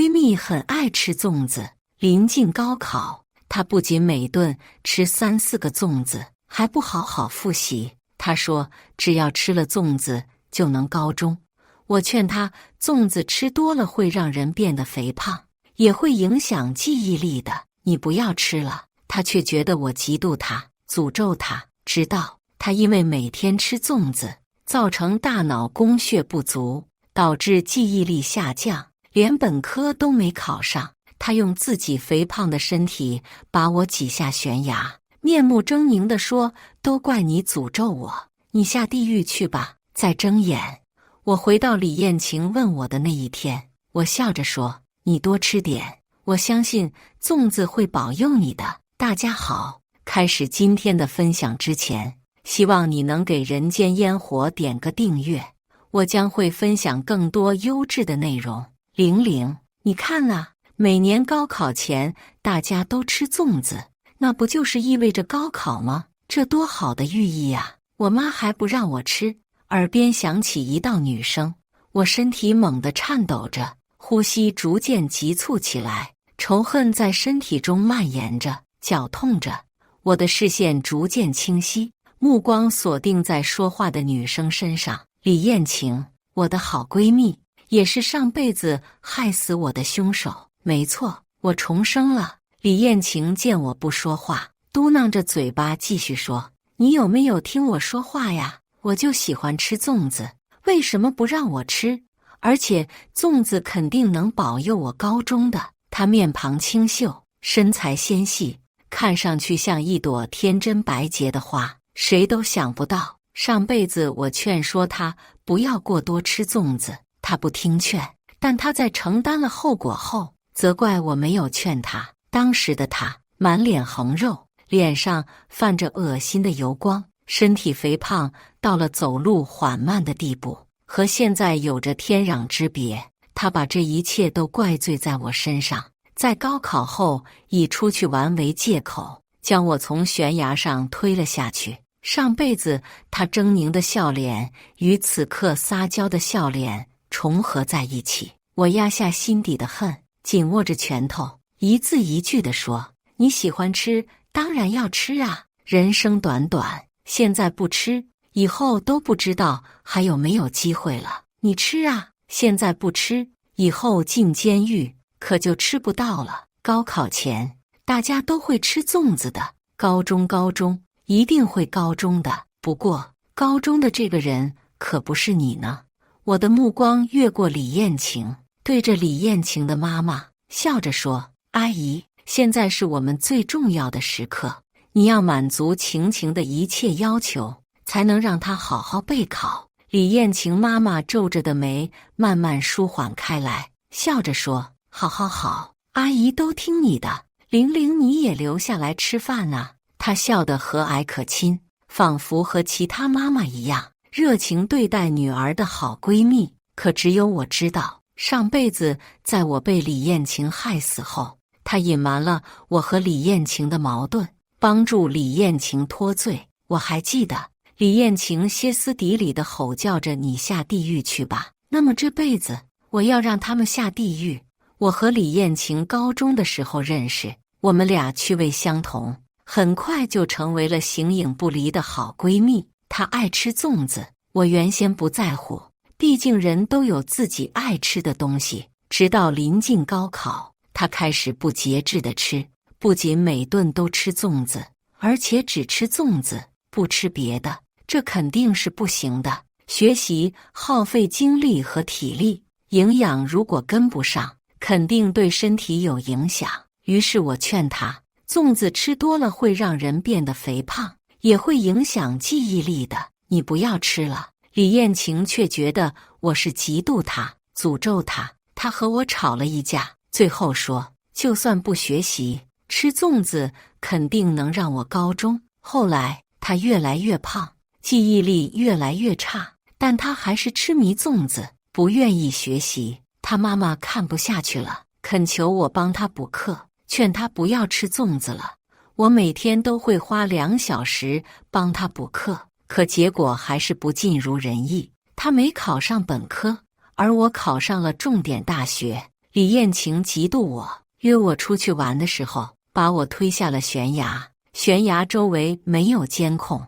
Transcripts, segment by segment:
闺蜜很爱吃粽子，临近高考，她不仅每顿吃3-4个粽子，还不好好复习。她说只要吃了粽子就能高中。我劝她，粽子吃多了会让人变得肥胖，也会影响记忆力的，你不要吃了。她却觉得我嫉妒她，诅咒她，直到她因为每天吃粽子，造成大脑供血不足，导致记忆力下降，连本科都没考上。她用自己肥胖的身体把我挤下悬崖，面目狰狞地说：“都怪你诅咒我，你下地狱去吧。”再睁眼，我回到李艳晴问我的那一天，我笑着说：“你多吃点，我相信粽子会保佑你的。”大家好，开始今天的分享之前，希望你能给人间烟火点个订阅，我将会分享更多优质的内容。00，你看啊，每年高考前大家都吃粽子，那不就是意味着高考吗？这多好的寓意啊！我妈还不让我吃，耳边响起一道女声，我身体猛地颤抖着，呼吸逐渐急促起来，仇恨在身体中蔓延着，绞痛着。我的视线逐渐清晰，目光锁定在说话的女生身上。李艳晴，我的好闺蜜，也是上辈子害死我的凶手。没错，我重生了。李艳晴见我不说话，嘟囔着嘴巴继续说：“你有没有听我说话呀？我就喜欢吃粽子，为什么不让我吃？而且粽子肯定能保佑我高中的。”她面庞清秀，身材纤细，看上去像一朵天真白洁的花。谁都想不到，上辈子我劝说她不要过多吃粽子，她不听劝，但她在承担了后果后，责怪我没有劝她。当时的她满脸横肉，脸上泛着恶心的油光，身体肥胖到了走路缓慢的地步，和现在有着天壤之别。她把这一切都怪罪在我身上，在高考后以出去玩为借口，将我从悬崖上推了下去。上辈子她狰狞的笑脸与此刻撒娇的笑脸重合在一起，我压下心底的恨，紧握着拳头，一字一句地说：“你喜欢吃，当然要吃啊！人生短短，现在不吃，以后都不知道还有没有机会了。你吃啊，现在不吃，以后进监狱可就吃不到了。”高考前，大家都会吃粽子的，高中一定会高中的。不过，高中的这个人可不是你呢。我的目光越过李艳晴，对着李艳晴的妈妈笑着说：“阿姨，现在是我们最重要的时刻，你要满足晴晴的一切要求，才能让她好好备考。”李艳晴妈妈皱着的眉慢慢舒缓开来，笑着说：“好，阿姨都听你的。00，你也留下来吃饭啊。”她笑得和蔼可亲，仿佛和其他妈妈一样热情对待女儿的好闺蜜。可只有我知道，上辈子在我被李艳晴害死后，她隐瞒了我和李艳晴的矛盾，帮助李艳晴脱罪。我还记得李艳晴歇斯底里地吼叫着：“你下地狱去吧！”那么这辈子我要让他们下地狱。我和李艳晴高中的时候认识，我们俩趣味相同，很快就成为了形影不离的好闺蜜。她爱吃粽子，我原先不在乎，毕竟人都有自己爱吃的东西。直到临近高考，她开始不节制地吃，不仅每顿都吃粽子，而且只吃粽子，不吃别的。这肯定是不行的。学习耗费精力和体力，营养如果跟不上，肯定对身体有影响。于是我劝她，粽子吃多了会让人变得肥胖，也会影响记忆力的，你不要吃了。李艳晴却觉得我是嫉妒她，诅咒她。她和我吵了一架，最后说就算不学习，吃粽子肯定能让我高中。后来她越来越胖，记忆力越来越差，但她还是痴迷粽子，不愿意学习。她妈妈看不下去了，恳求我帮她补课，劝她不要吃粽子了。我每天都会花2小时帮她补课，可结果还是不尽如人意。她没考上本科，而我考上了重点大学。李艳晴嫉妒我，约我出去玩的时候，把我推下了悬崖。悬崖周围没有监控，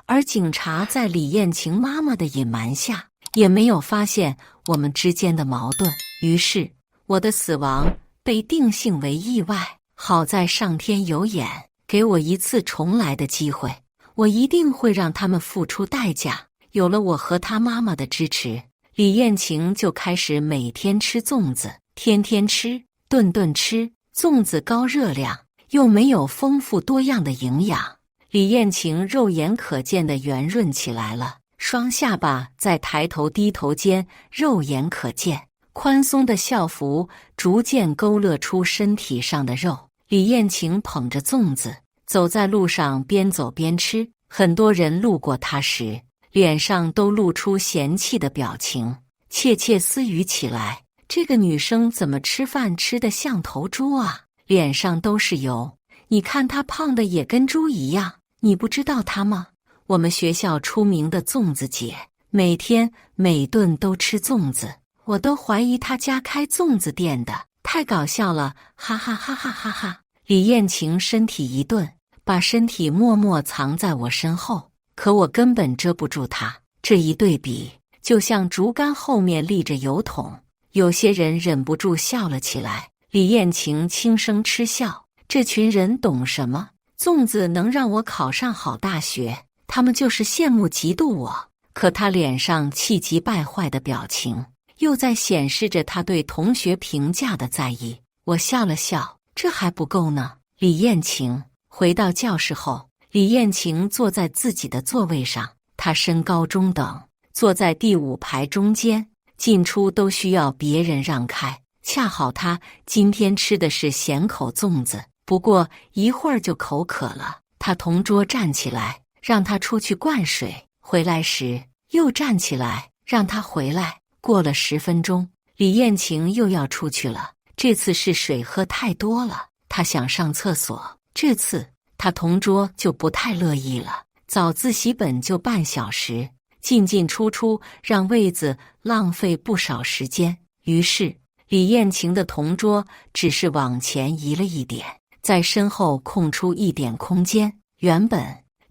而警察在李艳晴妈妈的隐瞒下，也没有发现我们之间的矛盾。于是，我的死亡被定性为意外。好在上天有眼，给我一次重来的机会，我一定会让他们付出代价。有了我和他妈妈的支持，李艳晴就开始每天吃粽子，天天吃，顿顿吃。粽子高热量，又没有丰富多样的营养，李艳晴肉眼可见的圆润起来了，双下巴在抬头低头间肉眼可见，宽松的校服逐渐勾勒出身体上的肉。李艳晴捧着粽子走在路上，边走边吃，很多人路过她时，脸上都露出嫌弃的表情，窃窃私语起来。这个女生怎么吃饭吃得像头猪啊？脸上都是油，你看她胖的也跟猪一样。你不知道她吗？我们学校出名的粽子姐，每天每顿都吃粽子，我都怀疑她家开粽子店的，太搞笑了，哈哈哈哈哈哈！李艳晴身体一顿，把身体默默藏在我身后，可我根本遮不住她。这一对比，就像竹竿后面立着油桶。有些人忍不住笑了起来。李艳晴轻声嗤笑：这群人懂什么？粽子能让我考上好大学，他们就是羡慕嫉妒我。可他脸上气急败坏的表情，又在显示着他对同学评价的在意。我笑了笑，这还不够呢。李艳晴回到教室后，李艳晴坐在自己的座位上，她身高中等，坐在第5排中间，进出都需要别人让开。恰好她今天吃的是咸口粽子，不过一会儿就口渴了。她同桌站起来，让她出去灌水，回来时又站起来，让她回来。过了10分钟，李艳晴又要出去了，这次是水喝太多了，她想上厕所。这次她同桌就不太乐意了，早自习本就半小时，进进出出让位子浪费不少时间。于是李艳晴的同桌只是往前移了一点，在身后空出一点空间。原本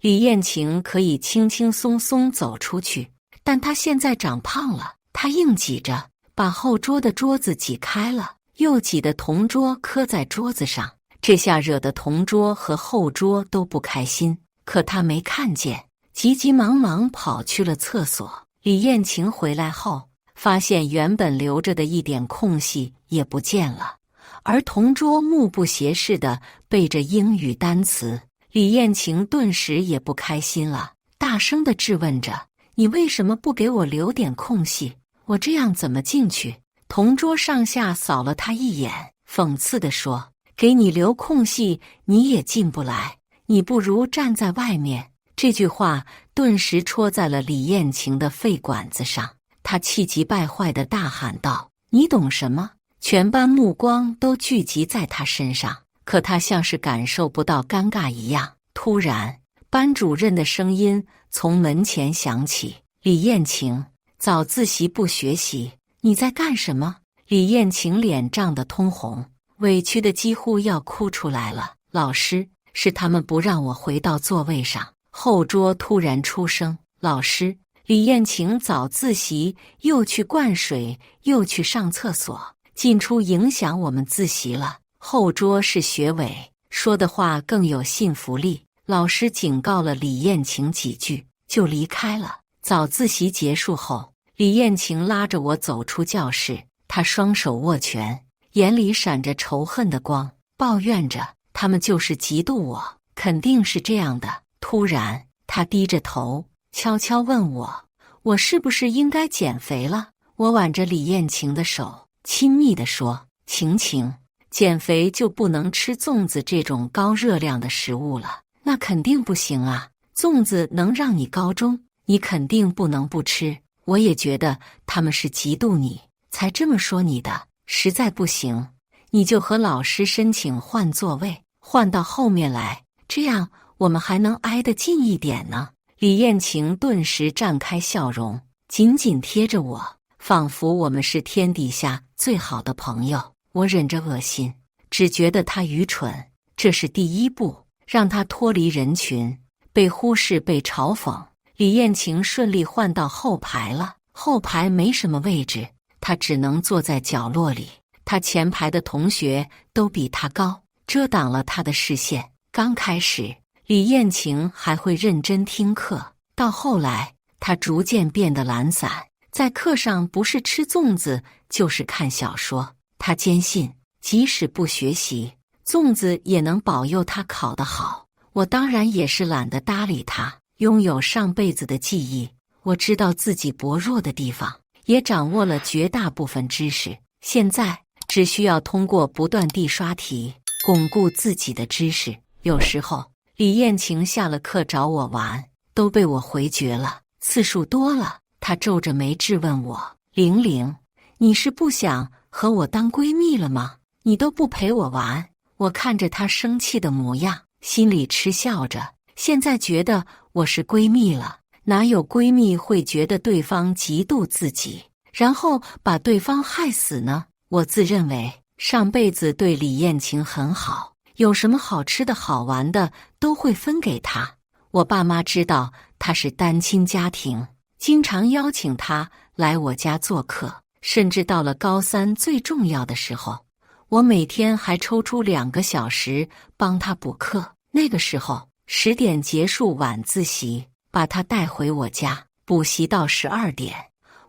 李艳晴可以轻轻松松走出去，但她现在长胖了，她硬挤着把后桌的桌子挤开了，又挤得同桌磕在桌子上，这下惹得同桌和后桌都不开心。可她没看见，急急忙忙跑去了厕所。李艳晴回来后，发现原本留着的一点空隙也不见了，而同桌目不斜视地背着英语单词。李艳晴顿时也不开心了，大声地质问着：你为什么不给我留点空隙？我这样怎么进去？同桌上下扫了他一眼，讽刺地说：给你留空隙你也进不来，你不如站在外面。这句话顿时戳在了李艳晴的肺管子上，她气急败坏地大喊道：你懂什么？全班目光都聚集在她身上，可她像是感受不到尴尬一样。突然，班主任的声音从门前响起：李艳晴，早自习不学习，你在干什么？李艳晴脸涨得通红，委屈的几乎要哭出来了。老师，是他们不让我回到座位上。后桌突然出声：老师，李艳晴早自习又去灌水，又去上厕所，进出影响我们自习了。后桌是学委，说的话更有信服力。老师警告了李艳晴几句，就离开了。早自习结束后，李艳晴拉着我走出教室，她双手握拳，眼里闪着仇恨的光，抱怨着：他们就是嫉妒我，肯定是这样的。突然，她低着头，悄悄问我：我是不是应该减肥了？我挽着李艳晴的手，亲密地说：晴晴，减肥就不能吃粽子这种高热量的食物了。那肯定不行啊，粽子能让你高中，你肯定不能不吃。我也觉得他们是嫉妒你，才这么说你的。实在不行，你就和老师申请换座位，换到后面来，这样我们还能挨得近一点呢。李艳晴顿时绽开笑容，紧紧贴着我，仿佛我们是天底下最好的朋友。我忍着恶心，只觉得他愚蠢。这是第一步，让他脱离人群，被忽视，被嘲讽。李艳晴顺利换到后排了，后排没什么位置，她只能坐在角落里。她前排的同学都比她高，遮挡了她的视线。刚开始，李艳晴还会认真听课，到后来，她逐渐变得懒散，在课上不是吃粽子，就是看小说。她坚信，即使不学习，粽子也能保佑她考得好。我当然也是懒得搭理她。拥有上辈子的记忆，我知道自己薄弱的地方，也掌握了绝大部分知识。现在只需要通过不断地刷题，巩固自己的知识。有时候，李艳晴下了课找我玩，都被我回绝了。次数多了，她皱着眉质问我：“玲玲，你是不想和我当闺蜜了吗？你都不陪我玩。”我看着她生气的模样，心里嗤笑着。现在觉得我是闺蜜了，哪有闺蜜会觉得对方嫉妒自己，然后把对方害死呢？我自认为上辈子对李艳晴很好，有什么好吃的好玩的都会分给她。我爸妈知道她是单亲家庭，经常邀请她来我家做客，甚至到了高三最重要的时候，我每天还抽出2个小时帮她补课。那个时候10点结束晚自习，把他带回我家补习到12点，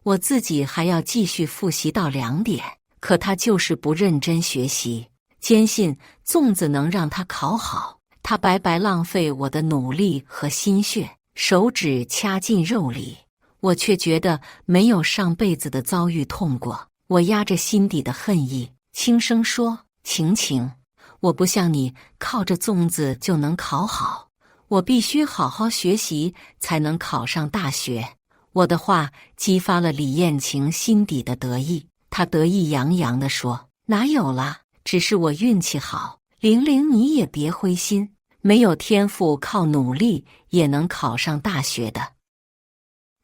我自己还要继续复习到2点。可他就是不认真学习，坚信粽子能让他考好。他白白浪费我的努力和心血，手指掐进肉里，我却觉得没有上辈子的遭遇痛过。我压着心底的恨意，轻声说：“晴晴，我不像你靠着粽子就能考好，我必须好好学习才能考上大学。”我的话激发了李艳晴心底的得意，她得意洋洋地说：“哪有啦，只是我运气好。玲玲你也别灰心，没有天赋靠努力也能考上大学的。”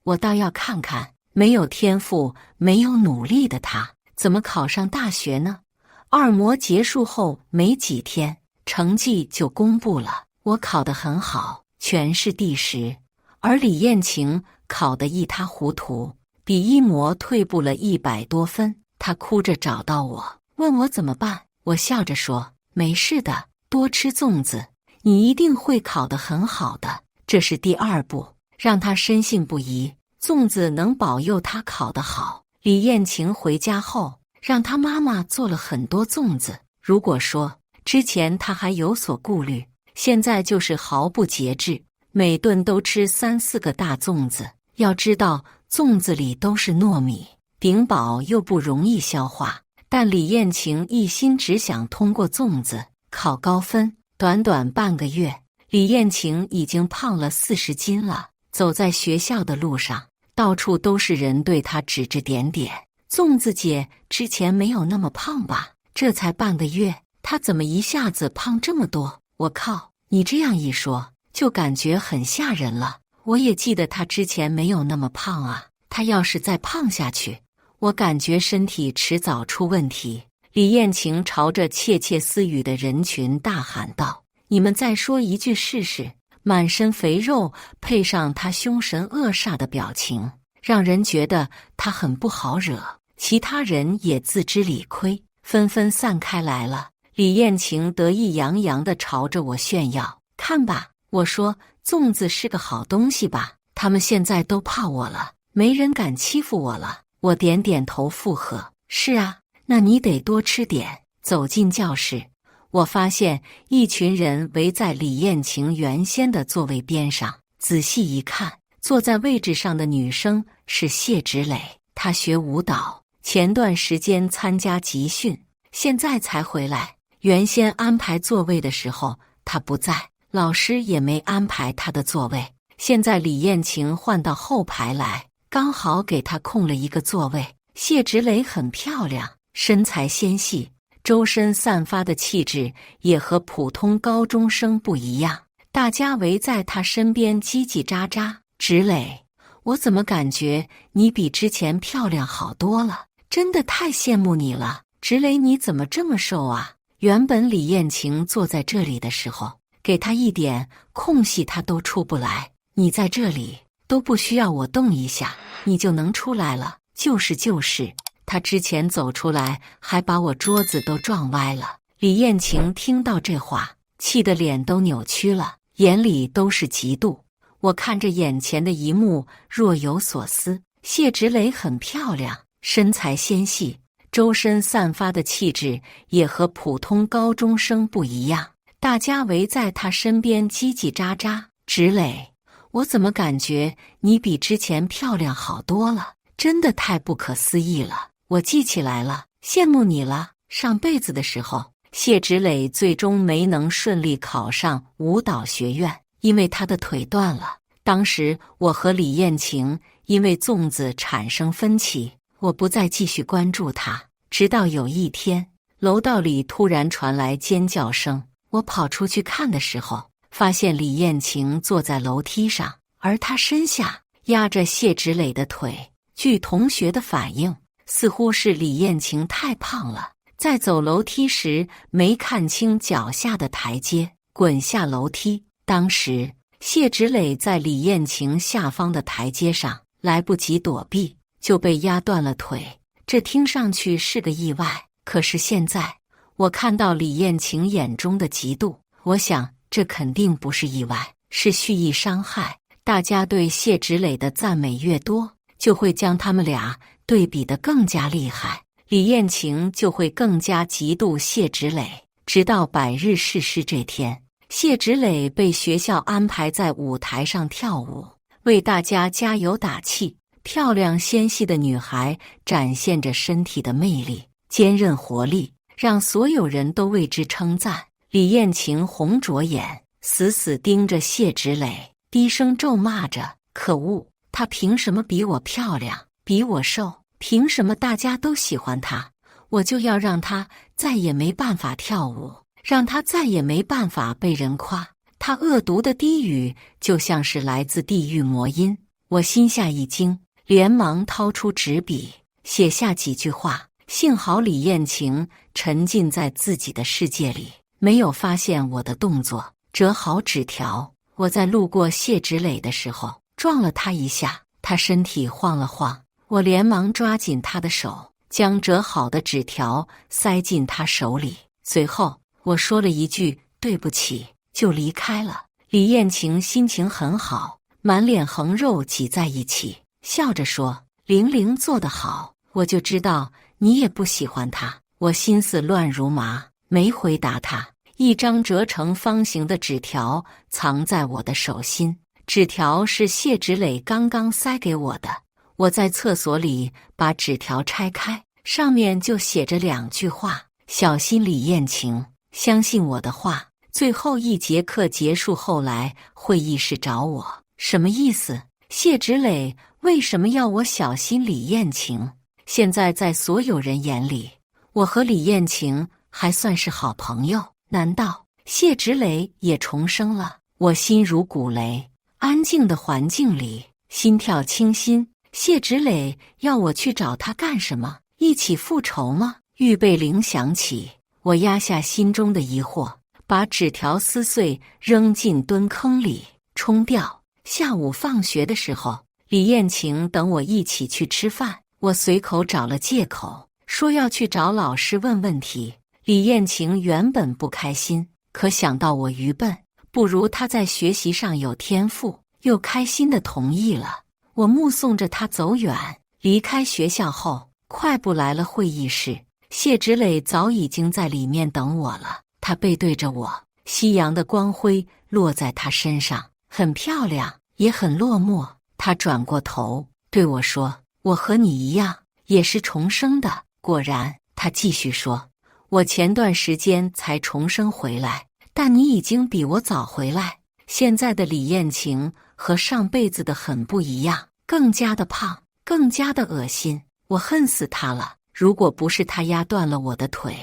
我倒要看看，没有天赋没有努力的她怎么考上大学呢？二模结束后没几天，成绩就公布了。我考得很好，全市第10，而李艳晴考得一塌糊涂，比一模退步了100多分。她哭着找到我，问我怎么办。我笑着说：“没事的，多吃粽子，你一定会考得很好的。”这是第2步，让她深信不疑，粽子能保佑她考得好。李艳晴回家后，让她妈妈做了很多粽子。如果说之前她还有所顾虑，现在就是毫不节制，每顿都吃3、4个大粽子。要知道，粽子里都是糯米，顶饱又不容易消化。但李艳晴一心只想通过粽子考高分。短短半个月，李艳晴已经胖了40斤了。走在学校的路上，到处都是人对她指指点点。粽子姐之前没有那么胖吧？这才半个月，她怎么一下子胖这么多？我靠，你这样一说，就感觉很吓人了。我也记得她之前没有那么胖啊，她要是再胖下去，我感觉身体迟早出问题。李艳晴朝着窃窃私语的人群大喊道：“你们再说一句试试！”满身肥肉配上她凶神恶煞的表情，让人觉得她很不好惹。其他人也自知理亏，纷纷散开来了。李艳晴得意洋洋地朝着我炫耀：“看吧，我说粽子是个好东西吧？他们现在都怕我了，没人敢欺负我了。”我点点头附和：“是啊，那你得多吃点。”走进教室，我发现一群人围在李艳晴原先的座位边上。仔细一看，坐在位置上的女生是谢芷蕾，她学舞蹈，前段时间参加集训，现在才回来。原先安排座位的时候，她不在，老师也没安排她的座位。现在李艳晴换到后排来，刚好给她空了一个座位。谢芷蕾很漂亮，身材纤细，周身散发的气质也和普通高中生不一样。大家围在她身边叽叽喳喳：“芷蕾，我怎么感觉你比之前漂亮好多了？真的太羡慕你了。”芷蕾你怎么这么瘦啊？原本李艳晴坐在这里的时候，给她一点空隙她都出不来，你在这里都不需要我动一下，你就能出来了。就是，她之前走出来还把我桌子都撞歪了。李艳晴听到这话，气得脸都扭曲了，眼里都是嫉妒。我看着眼前的一幕，若有所思。谢芷蕾很漂亮，身材纤细，周身散发的气质也和普通高中生不一样。大家围在她身边叽叽喳喳。芷蕾，我怎么感觉你比之前漂亮好多了？真的太不可思议了，我记起来了，羡慕你了。上辈子的时候，谢芷蕾最终没能顺利考上舞蹈学院，因为她的腿断了。当时我和李艳晴因为粽子产生分歧，我不再继续关注她。直到有一天，楼道里突然传来尖叫声，我跑出去看的时候，发现李艳晴坐在楼梯上，而她身下压着谢芷蕾的腿。据同学的反应，似乎是李艳晴太胖了，在走楼梯时没看清脚下的台阶，滚下楼梯。当时谢芷蕾在李艳晴下方的台阶上，来不及躲避，就被压断了腿。这听上去是个意外，可是现在我看到李艳晴眼中的嫉妒，我想这肯定不是意外，是蓄意伤害。大家对谢芷蕾的赞美越多，就会将他们俩对比得更加厉害，李艳晴就会更加嫉妒谢芷蕾。直到百日誓师这天，谢芷蕾被学校安排在舞台上跳舞，为大家加油打气。漂亮纤细的女孩展现着身体的魅力、坚韧活力，让所有人都为之称赞。李艳晴红着眼，死死盯着谢芷蕾，低声咒骂着：可恶，她凭什么比我漂亮，比我瘦？凭什么大家都喜欢她？我就要让她再也没办法跳舞，让她再也没办法被人夸。她恶毒的低语就像是来自地狱魔音。我心下一惊，连忙掏出纸笔，写下几句话。幸好李艳晴沉浸在自己的世界里，没有发现我的动作。折好纸条，我在路过谢芷蕾的时候撞了她一下，她身体晃了晃，我连忙抓紧她的手，将折好的纸条塞进她手里。随后我说了一句对不起，就离开了。李艳晴心情很好，满脸横肉挤在一起，笑着说：玲玲做得好，我就知道你也不喜欢她。我心思乱如麻，没回答她。一张折成方形的纸条藏在我的手心，纸条是谢芷蕾刚刚塞给我的。我在厕所里把纸条拆开，上面就写着2句话：小心李艳晴，相信我的话。最后一节课结束后来会议室找我，什么意思？谢芷蕾为什么要我小心李艳晴？现在在所有人眼里，我和李艳晴还算是好朋友，难道谢芷蕾也重生了？我心如鼓擂，安静的环境里，心跳清新。谢芷蕾要我去找她干什么？一起复仇吗？预备铃响起，我压下心中的疑惑，把纸条撕碎扔进蹲坑里冲掉。下午放学的时候，李艳晴等我一起去吃饭，我随口找了借口，说要去找老师问问题。李艳晴原本不开心，可想到我愚笨，不如她在学习上有天赋，又开心地同意了。我目送着她走远，离开学校后，快步来了会议室。谢芷蕾早已经在里面等我了，她背对着我，夕阳的光辉落在她身上，很漂亮，也很落寞。她转过头对我说：我和你一样，也是重生的。果然，她继续说：我前段时间才重生回来，但你已经比我早回来。现在的李艳晴和上辈子的很不一样，更加的胖，更加的恶心。我恨死她了。如果不是她压断了我的腿，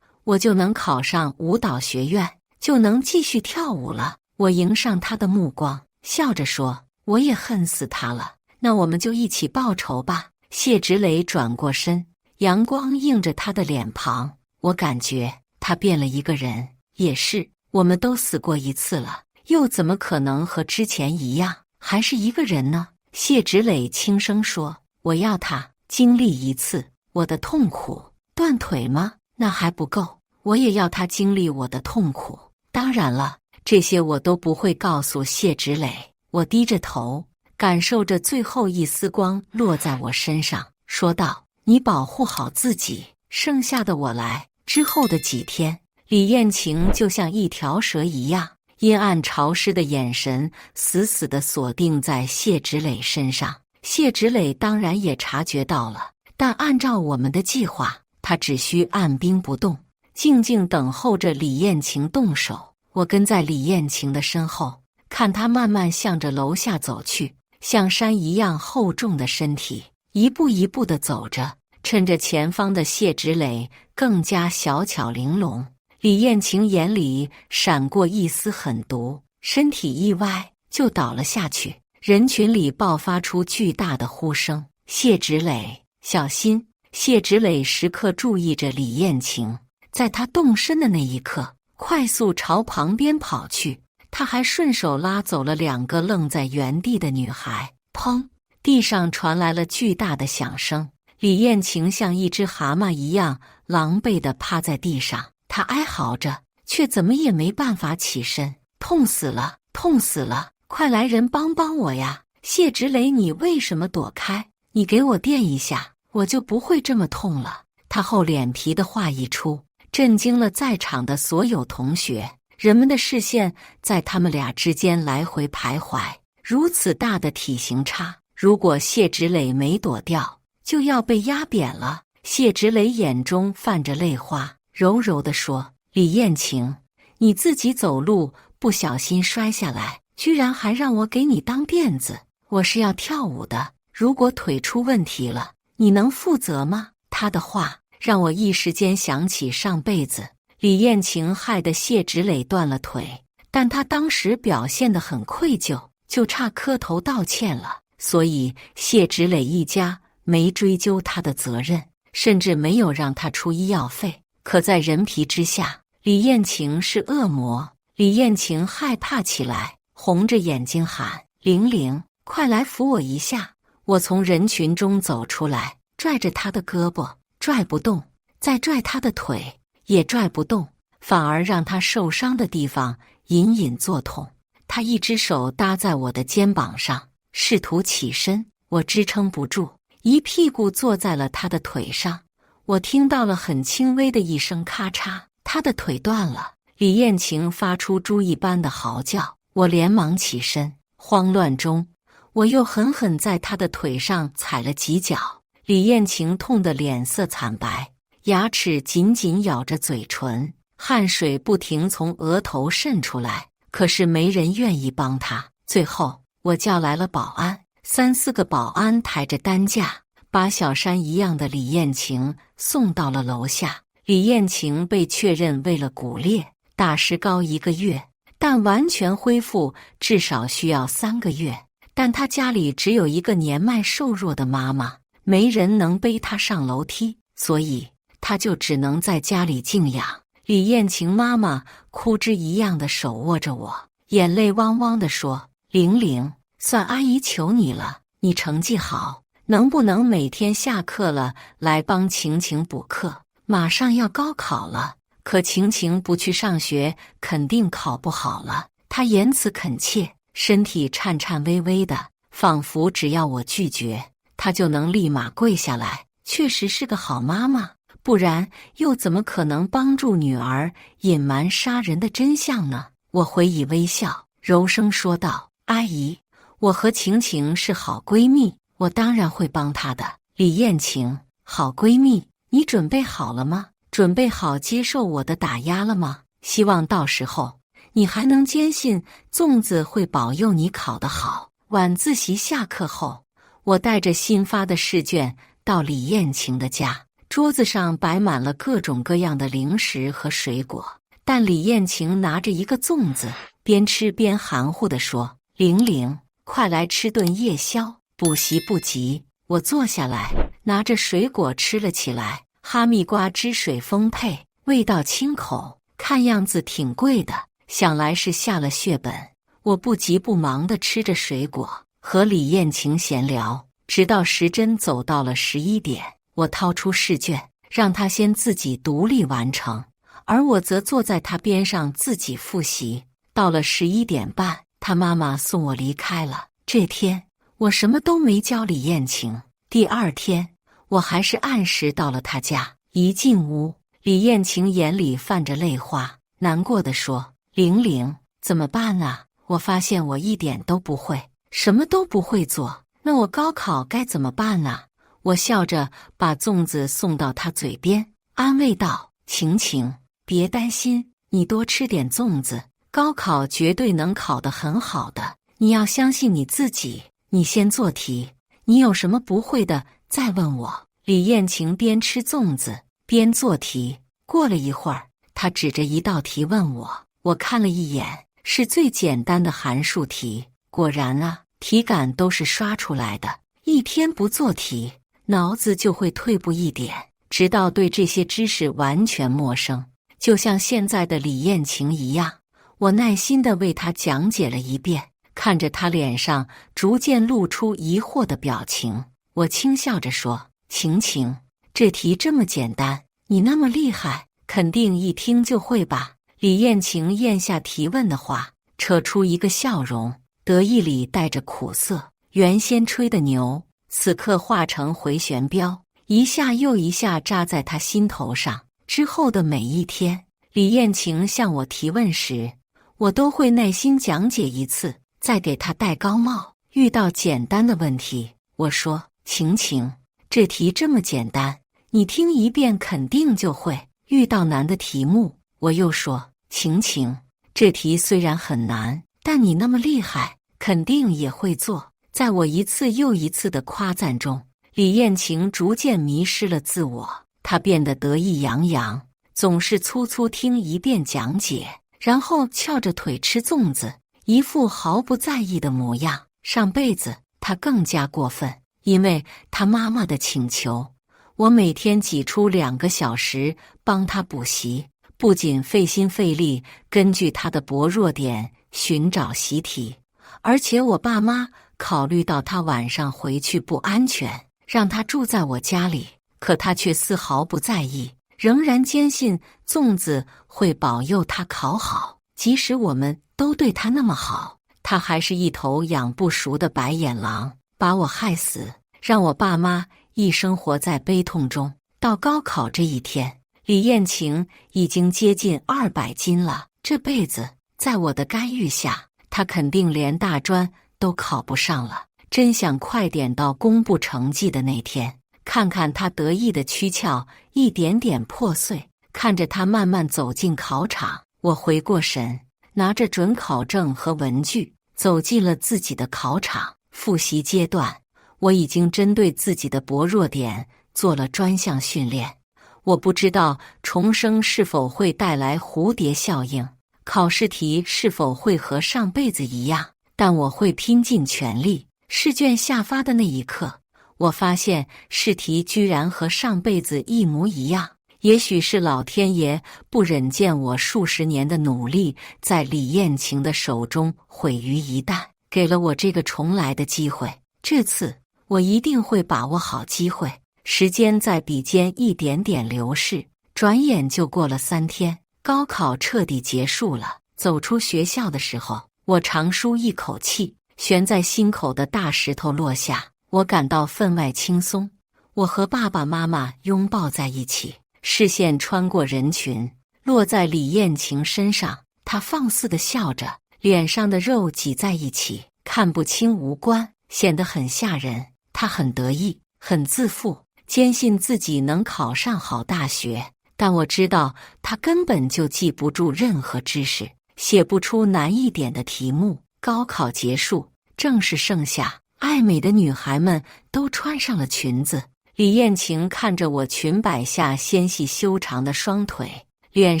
我就能考上舞蹈学院，就能继续跳舞了。我迎上她的目光，笑着说：我也恨死她了。那我们就一起报仇吧。谢芷蕾转过身，阳光映着他的脸庞，我感觉他变了一个人。也是，我们都死过一次了，又怎么可能和之前一样，还是一个人呢？谢芷蕾轻声说：“我要他经历一次我的痛苦。断腿吗？那还不够，我也要他经历我的痛苦。当然了，这些我都不会告诉谢芷蕾。”我低着头，感受着最后一丝光落在我身上，说道：“你保护好自己，剩下的我来。”之后的几天，李艳晴就像一条蛇一样，阴暗潮湿的眼神死死地锁定在谢芷蕾身上。谢芷蕾当然也察觉到了，但按照我们的计划，她只需按兵不动，静静等候着李艳晴动手。我跟在李艳晴的身后，看她慢慢向着楼下走去，像山一样厚重的身体一步一步地走着，趁着前方的谢芷蕾更加小巧玲珑。李艳晴眼里闪过一丝狠毒，身体一歪就倒了下去。人群里爆发出巨大的呼声：“谢芷蕾，小心！”谢芷蕾时刻注意着李艳晴，在她动身的那一刻，快速朝旁边跑去。他还顺手拉走了2个愣在原地的女孩。砰！地上传来了巨大的响声，李艳晴像一只蛤蟆一样狼狈地趴在地上，她哀嚎着，却怎么也没办法起身。痛死了，痛死了！快来人帮帮我呀！谢芷蕾，你为什么躲开？你给我垫一下，我就不会这么痛了。他厚脸皮的话一出，震惊了在场的所有同学。人们的视线在他们俩之间来回徘徊。如此大的体型差，如果谢芷蕾没躲掉，就要被压扁了。谢芷蕾眼中泛着泪花，柔柔地说：“李艳晴，你自己走路不小心摔下来，居然还让我给你当垫子。我是要跳舞的，如果腿出问题了，你能负责吗？”他的话让我一时间想起上辈子李艳晴害得谢芷蕾断了腿，但她当时表现得很愧疚，就差磕头道歉了。所以谢芷蕾一家没追究她的责任，甚至没有让她出医药费。可在人皮之下，李艳晴是恶魔。李艳晴害怕起来，红着眼睛喊：“玲玲，快来扶我一下！”我从人群中走出来，拽着她的胳膊，拽不动，再拽她的腿，也拽不动，反而让他受伤的地方隐隐作痛。他一只手搭在我的肩膀上，试图起身，我支撑不住，一屁股坐在了他的腿上。我听到了很轻微的一声咔嚓，他的腿断了。李艳晴发出猪一般的嚎叫，我连忙起身。慌乱中，我又狠狠在他的腿上踩了几脚。李艳晴痛得脸色惨白，牙齿紧紧咬着嘴唇，汗水不停从额头渗出来，可是没人愿意帮她。最后，我叫来了保安，3、4个保安抬着担架，把小山一样的李艳晴送到了楼下。李艳晴被确认为了骨裂，大石膏1个月，但完全恢复至少需要3个月。但她家里只有一个年迈瘦弱的妈妈，没人能背她上楼梯，所以她就只能在家里静养。李艳晴妈妈哭之一样的手握着我，眼泪汪汪地说：“玲玲，算阿姨求你了，你成绩好，能不能每天下课了来帮晴晴补课？马上要高考了，可晴晴不去上学，肯定考不好了。”她言辞恳切，身体颤颤巍巍的，仿佛只要我拒绝，她就能立马跪下来。确实是个好妈妈，不然又怎么可能帮助女儿隐瞒杀人的真相呢？我回以微笑，柔声说道：“阿姨，我和晴晴是好闺蜜，我当然会帮她的。”李艳晴，好闺蜜，你准备好了吗？准备好接受我的打压了吗？希望到时候你还能坚信粽子会保佑你考得好。晚自习下课后，我带着新发的试卷到李艳晴的家，桌子上摆满了各种各样的零食和水果，但李艳晴拿着一个粽子，边吃边含糊地说：“玲玲，快来吃顿夜宵，补习不急。”我坐下来，拿着水果吃了起来。哈密瓜汁水丰沛，味道清口，看样子挺贵的，想来是下了血本。我不急不忙地吃着水果，和李艳晴闲聊，直到时针走到了11点。我掏出试卷，让她先自己独立完成，而我则坐在她边上自己复习。到了11点半，她妈妈送我离开了。这天我什么都没教李艳晴。第二天我还是按时到了她家。一进屋，李艳晴眼里泛着泪花，难过地说：“玲玲，怎么办啊？我发现我一点都不会，什么都不会做，那我高考该怎么办呢？”我笑着把粽子送到她嘴边，安慰道：“晴晴，别担心，你多吃点粽子，高考绝对能考得很好的。你要相信你自己，你先做题，你有什么不会的再问我。”李艳晴边吃粽子边做题，过了一会儿，她指着一道题问我，我看了一眼，是最简单的函数题。果然啊，题感都是刷出来的，一天不做题，脑子就会退步一点，直到对这些知识完全陌生。就像现在的李艳晴一样，我耐心地为她讲解了一遍，看着她脸上逐渐露出疑惑的表情，我轻笑着说：“晴晴，这题这么简单，你那么厉害，肯定一听就会吧？”李艳晴咽下提问的话，扯出一个笑容，得意里带着苦涩。原先吹的牛，此刻化成回旋镖，一下又一下扎在她心头上。之后的每一天，李艳晴向我提问时，我都会耐心讲解一次，再给她戴高帽。遇到简单的问题，我说：“晴晴，这题这么简单，你听一遍肯定就会。”遇到难的题目，我又说：“晴晴，这题虽然很难，但你那么厉害，肯定也会做。”在我一次又一次的夸赞中，李艳晴逐渐迷失了自我，她变得得意洋洋，总是粗粗听一遍讲解，然后翘着腿吃粽子，一副毫不在意的模样。上辈子她更加过分，因为她妈妈的请求，我每天挤出2个小时帮她补习，不仅费心费力根据她的薄弱点寻找习题，而且我爸妈考虑到她晚上回去不安全，让她住在我家里，可她却丝毫不在意，仍然坚信粽子会保佑她考好。即使我们都对她那么好，她还是一头养不熟的白眼狼，把我害死，让我爸妈一生活在悲痛中。到高考这一天，李艳晴已经接近200斤了，这辈子在我的干预下，她肯定连大专都考不上了。真想快点到公布成绩的那天，看看她得意的躯壳一点点破碎。看着她慢慢走进考场，我回过神，拿着准考证和文具，走进了自己的考场。复习阶段，我已经针对自己的薄弱点做了专项训练。我不知道重生是否会带来蝴蝶效应，考试题是否会和上辈子一样，但我会拼尽全力。试卷下发的那一刻，我发现试题居然和上辈子一模一样。也许是老天爷不忍见我数十年的努力在李艳晴的手中毁于一旦，给了我这个重来的机会。这次我一定会把握好机会。时间在笔尖一点点流逝，转眼就过了3天，高考彻底结束了。走出学校的时候，我长舒一口气，悬在心口的大石头落下，我感到分外轻松。我和爸爸妈妈拥抱在一起，视线穿过人群，落在李艳晴身上。她放肆地笑着，脸上的肉挤在一起，看不清五官，显得很吓人。她很得意，很自负，坚信自己能考上好大学。但我知道她根本就记不住任何知识，写不出难一点的题目。高考结束，正是盛夏，爱美的女孩们都穿上了裙子。李艳晴看着我裙摆下纤细修长的双腿，脸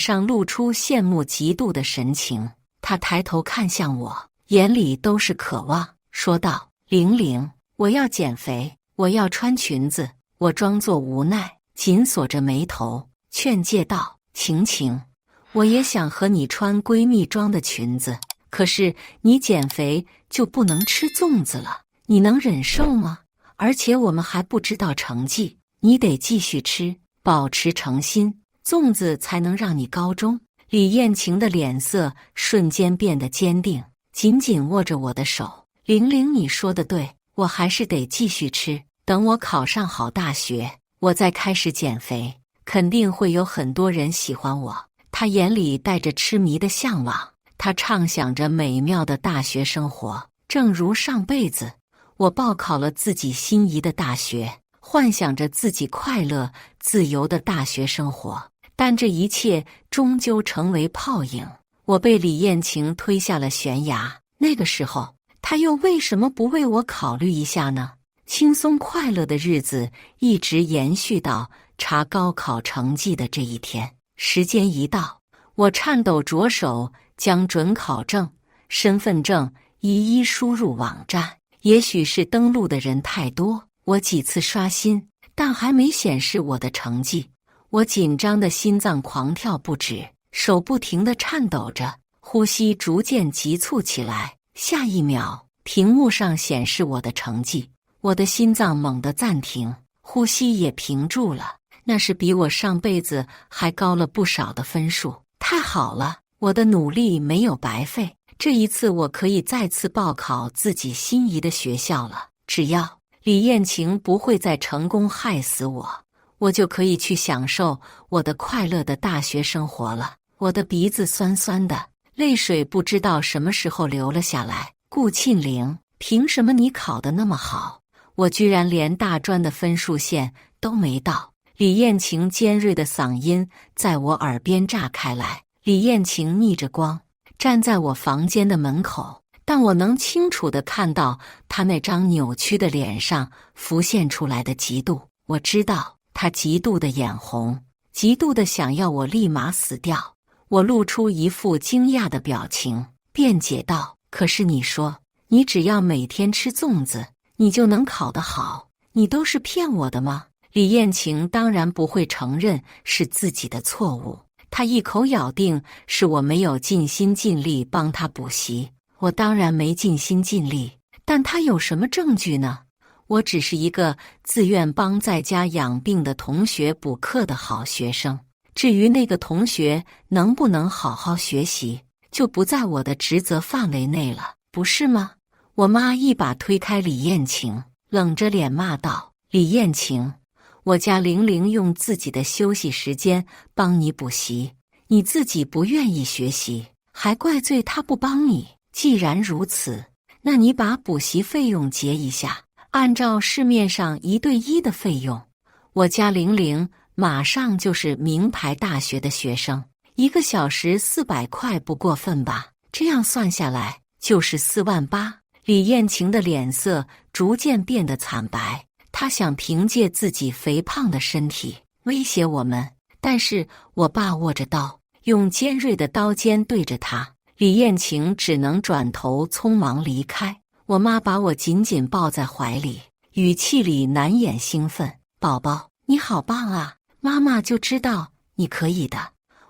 上露出羡慕嫉妒的神情。她抬头看向我，眼里都是渴望，说道：“玲玲，我要减肥，我要穿裙子，我装作无奈，紧锁着眉头，劝诫道：“晴晴，我也想和你穿闺蜜装的裙子，可是你减肥就不能吃粽子了，你能忍受吗？而且我们还不知道成绩，你得继续吃，保持诚心，粽子才能让你高中。”李艳晴的脸色瞬间变得坚定，紧紧握着我的手。玲玲，你说的对，我还是得继续吃，等我考上好大学，我再开始减肥，肯定会有很多人喜欢我。她眼里带着痴迷的向往，她畅想着美妙的大学生活，正如上辈子我报考了自己心仪的大学，幻想着自己快乐自由的大学生活。但这一切终究成为泡影，我被李艳晴推下了悬崖。那个时候，她又为什么不为我考虑一下呢？轻松快乐的日子一直延续到查高考成绩的这一天。时间一到，我颤抖着手将准考证、身份证一一输入网站。也许是登录的人太多，我几次刷新，但还没显示我的成绩。我紧张的心脏狂跳不止，手不停地颤抖着，呼吸逐渐急促起来。下一秒，屏幕上显示我的成绩，我的心脏猛地暂停，呼吸也屏住了。那是比我上辈子还高了不少的分数，太好了，我的努力没有白费。这一次我可以再次报考自己心仪的学校了，只要李艳晴不会再成功害死我，我就可以去享受我的快乐的大学生活了。我的鼻子酸酸的，泪水不知道什么时候流了下来。顾庆玲，凭什么你考得那么好，我居然连大专的分数线都没到？李艳晴尖锐的嗓音在我耳边炸开来。李艳晴逆着光站在我房间的门口，但我能清楚地看到她那张扭曲的脸上浮现出来的嫉妒。我知道她嫉妒的眼红，嫉妒的想要我立马死掉。我露出一副惊讶的表情，辩解道：“可是你说，你只要每天吃粽子，你就能考得好，你都是骗我的吗？”李艳晴当然不会承认是自己的错误，她一口咬定是我没有尽心尽力帮她补习。我当然没尽心尽力，但她有什么证据呢？我只是一个自愿帮在家养病的同学补课的好学生。至于那个同学能不能好好学习，就不在我的职责范围内了，不是吗？我妈一把推开李艳晴，冷着脸骂道：“李艳晴，我家玲玲用自己的休息时间帮你补习，你自己不愿意学习，还怪罪她不帮你。既然如此，那你把补习费用结一下，按照市面上1对1的费用，我家玲玲马上就是名牌大学的学生，1个小时400块不过分吧？这样算下来就是48000。”李艳晴的脸色逐渐变得惨白，她想凭借自己肥胖的身体威胁我们，但是我爸握着刀，用尖锐的刀尖对着她。李艳晴只能转头匆忙离开。我妈把我紧紧抱在怀里，语气里难掩兴奋：“宝宝，你好棒啊！妈妈就知道你可以的。”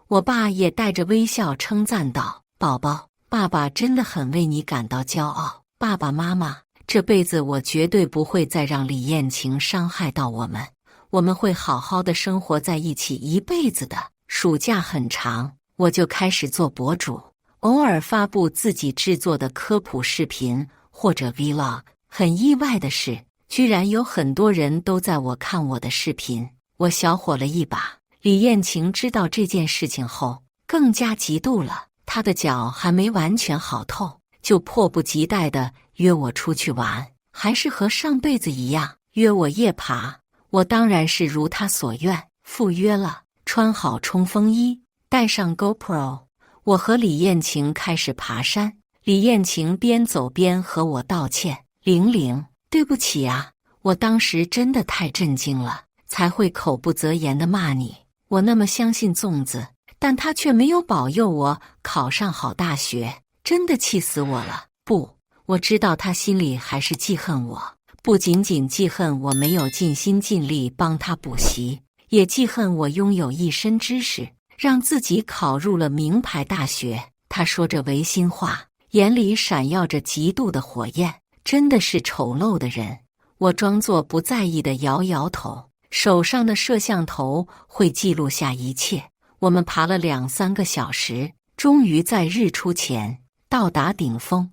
我爸也带着微笑称赞道：“宝宝，爸爸真的很为你感到骄傲。爸爸妈妈，这辈子我绝对不会再让李艳晴伤害到我们，我们会好好的生活在一起一辈子的。”暑假很长，我就开始做博主，偶尔发布自己制作的科普视频或者 vlog。 很意外的是，居然有很多人都在看我的视频，我小火了一把。李艳晴知道这件事情后，更加嫉妒了。她的脚还没完全好透，就迫不及待地约我出去玩，还是和上辈子一样，约我夜爬。我当然是如她所愿，赴约了。穿好冲锋衣，带上 GoPro， 我和李艳晴开始爬山。李艳晴边走边和我道歉：“玲玲，对不起啊，我当时真的太震惊了，才会口不择言地骂你。我那么相信粽子，但他却没有保佑我考上好大学，真的气死我了。”不，我知道他心里还是记恨我，不仅仅记恨我没有尽心尽力帮他补习，也记恨我拥有一身知识，让自己考入了名牌大学。他说着违心话，眼里闪耀着嫉妒的火焰，真的是丑陋的人。我装作不在意的摇摇头，手上的摄像头会记录下一切。我们爬了2-3个小时，终于在日出前到达顶峰。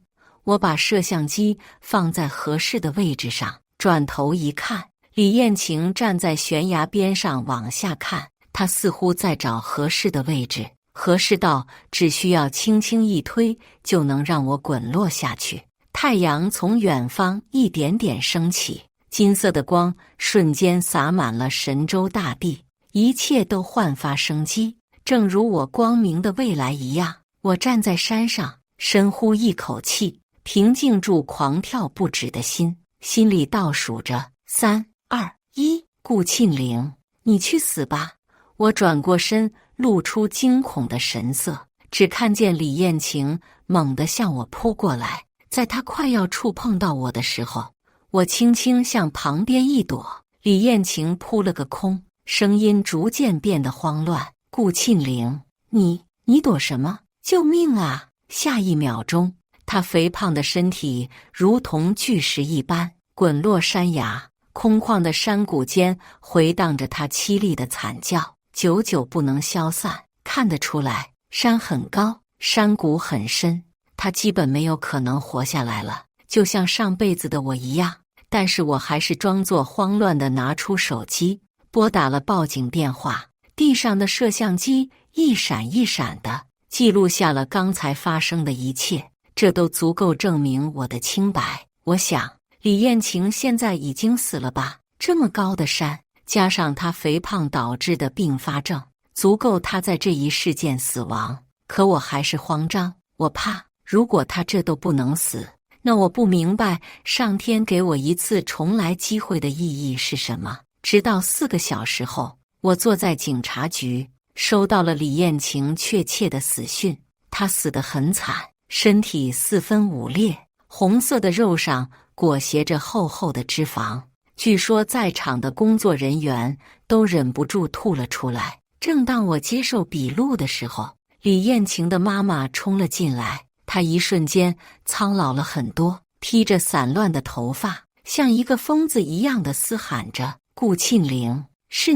我把摄像机放在合适的位置上，转头一看，李艳晴站在悬崖边上往下看，她似乎在找合适的位置，合适到只需要轻轻一推就能让我滚落下去。太阳从远方一点点升起，金色的光瞬间洒满了神州大地，一切都焕发生机，正如我光明的未来一样。我站在山上，深呼一口气，平静住狂跳不止的心，心里倒数着3、2、1。顾庆龄，你去死吧！我转过身，露出惊恐的神色，只看见李艳晴猛地向我扑过来。在她快要触碰到我的时候，我轻轻向旁边一躲，李艳晴扑了个空，声音逐渐变得慌乱：顾庆龄，你躲什么？救命啊！下一秒钟，她肥胖的身体如同巨石一般滚落山崖，空旷的山谷间回荡着她凄厉的惨叫，久久不能消散。看得出来，山很高，山谷很深，她基本没有可能活下来了，就像上辈子的我一样。但是我还是装作慌乱地拿出手机，拨打了报警电话。地上的摄像机一闪一闪的记录下了刚才发生的一切，这都足够证明我的清白。我想，李艳晴现在已经死了吧？这么高的山，加上她肥胖导致的并发症，足够她在这一事件死亡。可我还是慌张，我怕，如果她这都不能死，那我不明白上天给我一次重来机会的意义是什么。直到4个小时后，我坐在警察局，收到了李艳晴确切的死讯。她死得很惨，身体4分5裂，红色的肉上裹挟着厚厚的脂肪，据说在场的工作人员都忍不住吐了出来。正当我接受笔录的时候，李艳晴的妈妈冲了进来，她一瞬间苍老了很多，披着散乱的头发，像一个疯子一样的嘶喊着：顾庆龄，是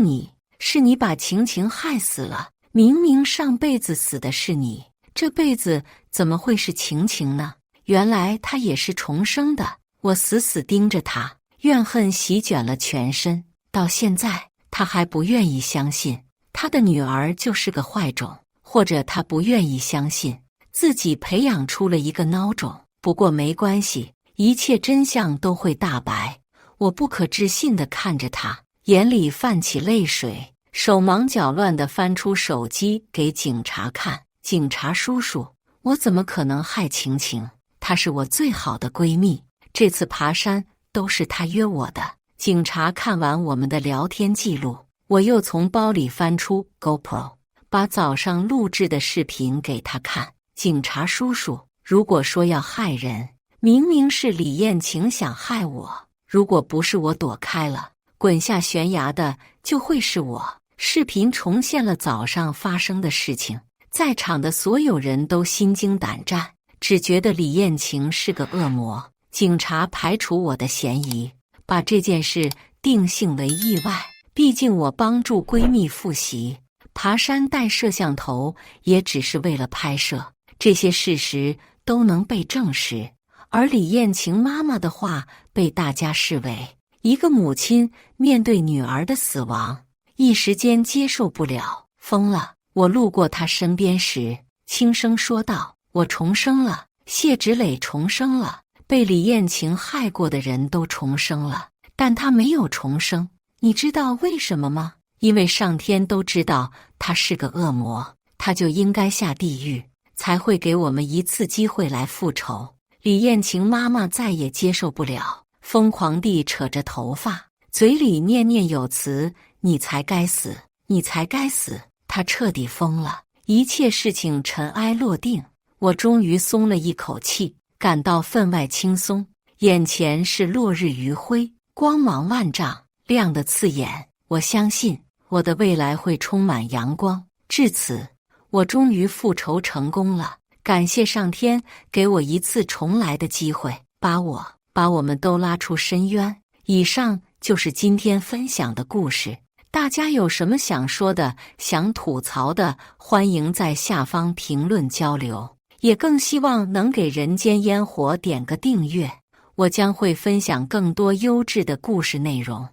你把晴晴害死了，明明上辈子死的是你，这辈子怎么会是晴晴呢？原来她也是重生的。我死死盯着她，怨恨席卷了全身。到现在，她还不愿意相信她的女儿就是个坏种，或者她不愿意相信自己培养出了一个孬种。不过没关系，一切真相都会大白。我不可置信地看着她，眼里泛起泪水，手忙脚乱地翻出手机给警察看。警察叔叔，我怎么可能害晴晴？她是我最好的闺蜜，这次爬山都是她约我的。警察看完我们的聊天记录，我又从包里翻出 GoPro， 把早上录制的视频给他看。警察叔叔，如果说要害人，明明是李艳晴想害我，如果不是我躲开了，滚下悬崖的就会是我。视频重现了早上发生的事情，在场的所有人都心惊胆战，只觉得李艳晴是个恶魔。警察排除我的嫌疑，把这件事定性为意外。毕竟我帮助闺蜜复习，爬山带摄像头也只是为了拍摄，这些事实都能被证实。而李艳晴妈妈的话被大家视为一个母亲面对女儿的死亡，一时间接受不了，疯了。我路过她身边时，轻声说道：我重生了，谢芷蕾重生了，被李艳晴害过的人都重生了，但她没有重生。你知道为什么吗？因为上天都知道她是个恶魔，她就应该下地狱，才会给我们一次机会来复仇。李艳晴妈妈再也接受不了，疯狂地扯着头发，嘴里念念有词：你才该死，你才该死。她彻底疯了。一切事情尘埃落定，我终于松了一口气，感到分外轻松。眼前是落日余晖，光芒万丈，亮得刺眼。我相信我的未来会充满阳光。至此，我终于复仇成功了。感谢上天给我一次重来的机会，把我们都拉出深渊。以上就是今天分享的故事。大家有什么想说的、想吐槽的，欢迎在下方评论交流。也更希望能给人间烟火点个订阅，我将会分享更多优质的故事内容。